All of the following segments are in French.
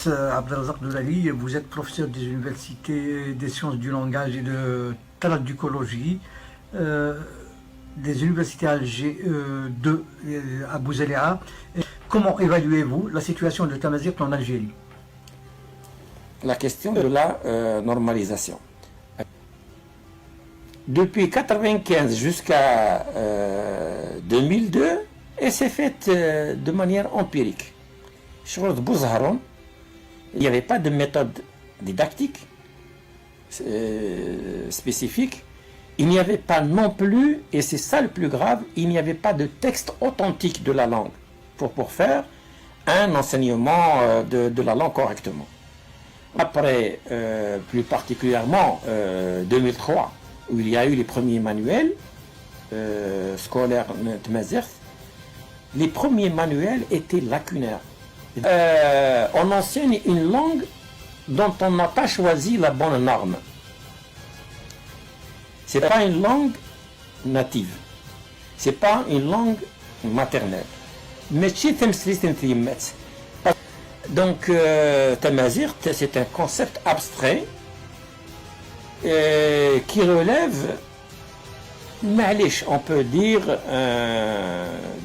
Abdelrazak Doulali, vous êtes professeur des universités des sciences du langage et de traducologie, des universités Alger de Abou Zalia. Comment évaluez-vous la situation de Tamazight en Algérie? La question de la normalisation. Depuis 1995 jusqu'à 2002, elle s'est faite de manière empirique. Sur Bouzharoun, il n'y avait pas de méthode didactique spécifique. Il n'y avait pas non plus, et c'est ça le plus grave, il n'y avait pas de texte authentique de la langue pour faire un enseignement de la langue correctement. Après, plus particulièrement 2003, où il y a eu les premiers manuels scolaires Tamazight, les premiers manuels étaient lacunaires. On enseigne une langue dont on n'a pas choisi la bonne norme. C'est pas une langue native. C'est pas une langue maternelle. Donc, Tamazight, c'est un concept abstrait qui relève, on peut dire,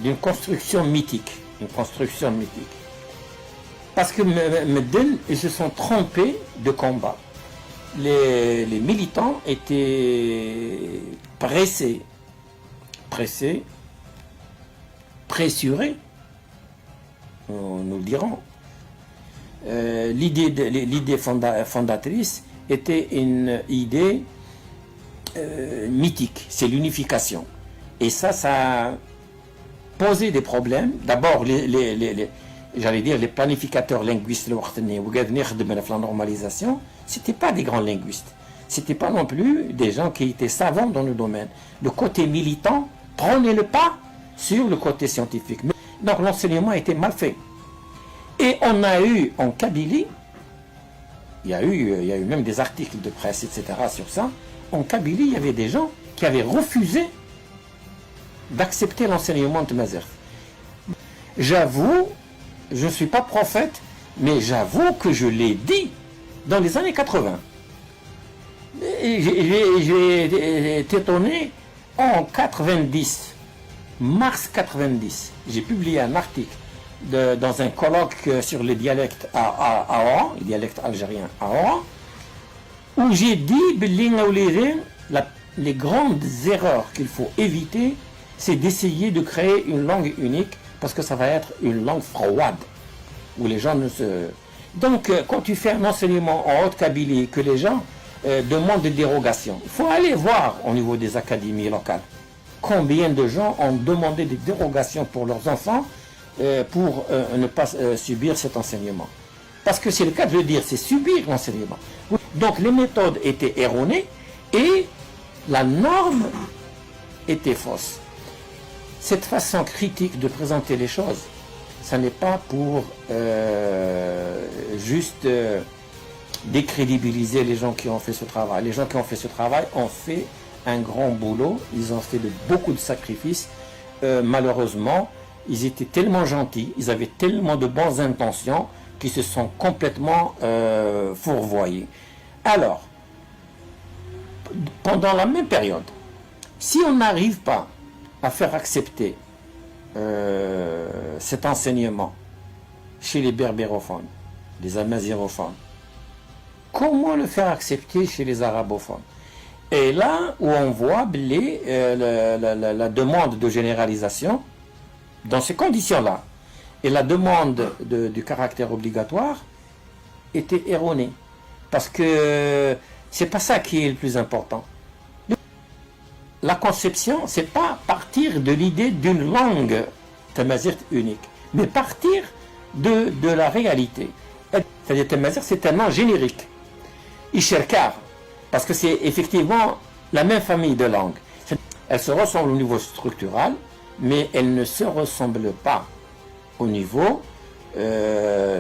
d'une construction mythique. Une construction mythique. Parce que Medden, ils se sont trompés de combat. Les militants étaient pressurés, nous le dirons. L'idée fondatrice était une idée mythique, c'est l'unification. Et ça a posé des problèmes. D'abord, j'allais dire, les planificateurs linguistes, la normalisation, ce n'étaient pas des grands linguistes. Ce n'étaient pas non plus des gens qui étaient savants dans le domaine. Le côté militant prenait le pas sur le côté scientifique. Donc l'enseignement était mal fait. Et on a eu en Kabylie, il y a eu même des articles de presse, etc. sur ça. En Kabylie, il y avait des gens qui avaient refusé d'accepter l'enseignement de Tamazight. J'avoue, je ne suis pas prophète, mais j'avoue que je l'ai dit dans les années 80. J'ai été étonné en 90, mars 90. J'ai publié un article dans un colloque sur les dialectes à Oran, les dialectes algériens à Oran, où j'ai dit les grandes erreurs qu'il faut éviter, c'est d'essayer de créer une langue unique, parce que ça va être une langue froide, où les gens ne se... Donc, quand tu fais un enseignement en Haute-Kabylie, que les gens demandent des dérogations, il faut aller voir au niveau des académies locales combien de gens ont demandé des dérogations pour leurs enfants pour ne pas subir cet enseignement. Parce que c'est le cas de le dire, c'est subir l'enseignement. Donc, les méthodes étaient erronées et la norme était fausse. Cette façon critique de présenter les choses, ça n'est pas pour juste décrédibiliser les gens qui ont fait ce travail. Les gens qui ont fait ce travail ont fait un grand boulot, ils ont fait beaucoup de sacrifices. Malheureusement, ils étaient tellement gentils, ils avaient tellement de bonnes intentions qu'ils se sont complètement fourvoyés. Alors, pendant la même période, si on n'arrive pas à faire accepter cet enseignement chez les berbérophones, les amazigophones, comment le faire accepter chez les arabophones? Et là où on voit la demande de généralisation, dans ces conditions-là, et la demande du caractère obligatoire était erronée. Parce que c'est pas ça qui est le plus important. La conception, c'est pas partir de l'idée d'une langue Tamazight unique, mais partir de la réalité. C'est-à-dire Tamazight, c'est un nom générique. Isherkar, parce que c'est effectivement la même famille de langues. Elles se ressemblent au niveau structural, mais elles ne se ressemblent pas au niveau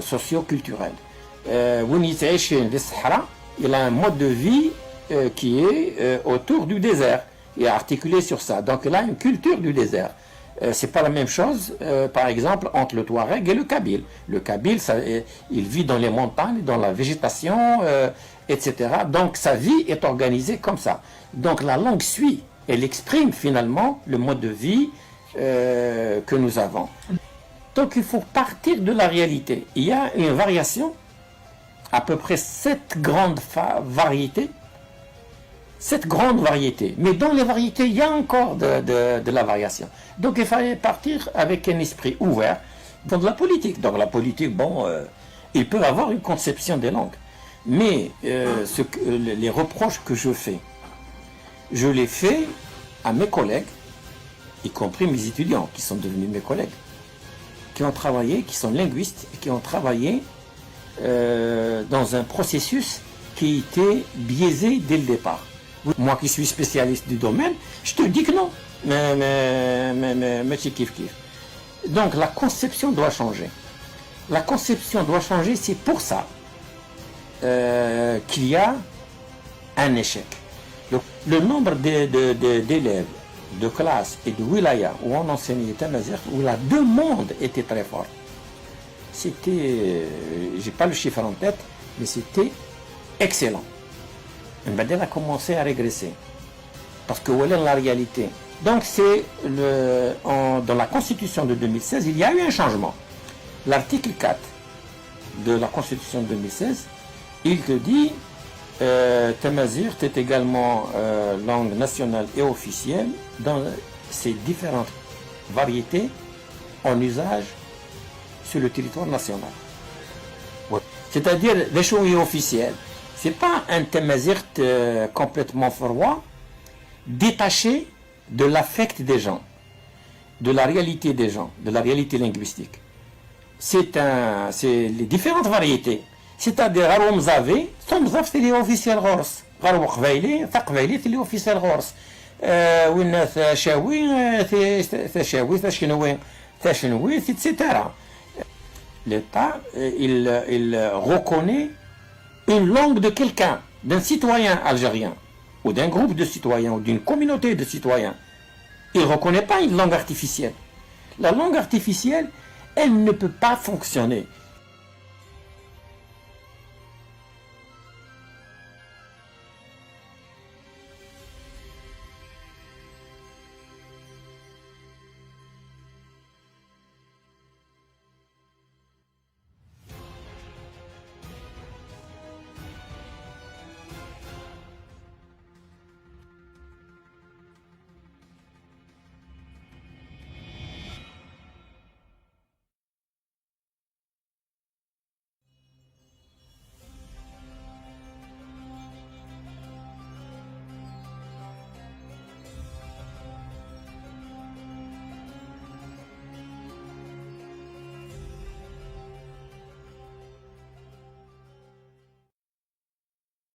socio-culturel. Il a un mode de vie qui est autour du désert et articulé sur ça. Donc il a une culture du désert. c'est pas la même chose, par exemple, entre le Touareg et le Kabyle. Le Kabyle, il vit dans les montagnes, dans la végétation, etc. Donc sa vie est organisée comme ça. Donc la langue suit, elle exprime finalement le mode de vie que nous avons. Donc il faut partir de la réalité. Il y a une variation, à peu près 7 grandes variétés. 7 grandes variétés. Mais dans les variétés, il y a encore de la variation. Donc il fallait partir avec un esprit ouvert dans de la politique. Donc la politique, bon, il peut avoir une conception des langues. Mais les reproches que je fais, je les fais à mes collègues, y compris mes étudiants qui sont devenus mes collègues, qui ont travaillé, qui sont linguistes, et qui ont travaillé dans un processus qui était biaisé dès le départ. Moi qui suis spécialiste du domaine, je te dis que non. Mais c'est kiff kiff. Donc la conception doit changer. La conception doit changer, c'est pour ça qu'il y a un échec. Le nombre d'élèves, de classes et de wilayas où on enseignait Tamazight, où la demande était très forte. C'était, j'ai pas le chiffre en tête, mais c'était excellent. Elle a commencé à régresser. Parce que voilà la réalité. Donc c'est dans la Constitution de 2016, il y a eu un changement. L'article 4 de la Constitution de 2016, il te dit Tamazight est également langue nationale et officielle dans ses différentes variétés en usage sur le territoire national. C'est-à-dire, les choses officielles. Ce n'est pas un Tamazight complètement froid, détaché de l'affect des gens, de la réalité des gens, de la réalité linguistique. C'est les différentes variétés. C'est-à-dire, Haroum Zavé, Tomzaf, c'est les officiels Rors. Haroum Khvaili, Taqvaili, c'est les officiels Rors. Ouina Tashawi, Tashawi, Tashinoui, Tashinoui, etc. L'État, il reconnaît une langue de quelqu'un, d'un citoyen algérien, ou d'un groupe de citoyens, ou d'une communauté de citoyens. Il ne reconnaît pas une langue artificielle. La langue artificielle, elle ne peut pas fonctionner.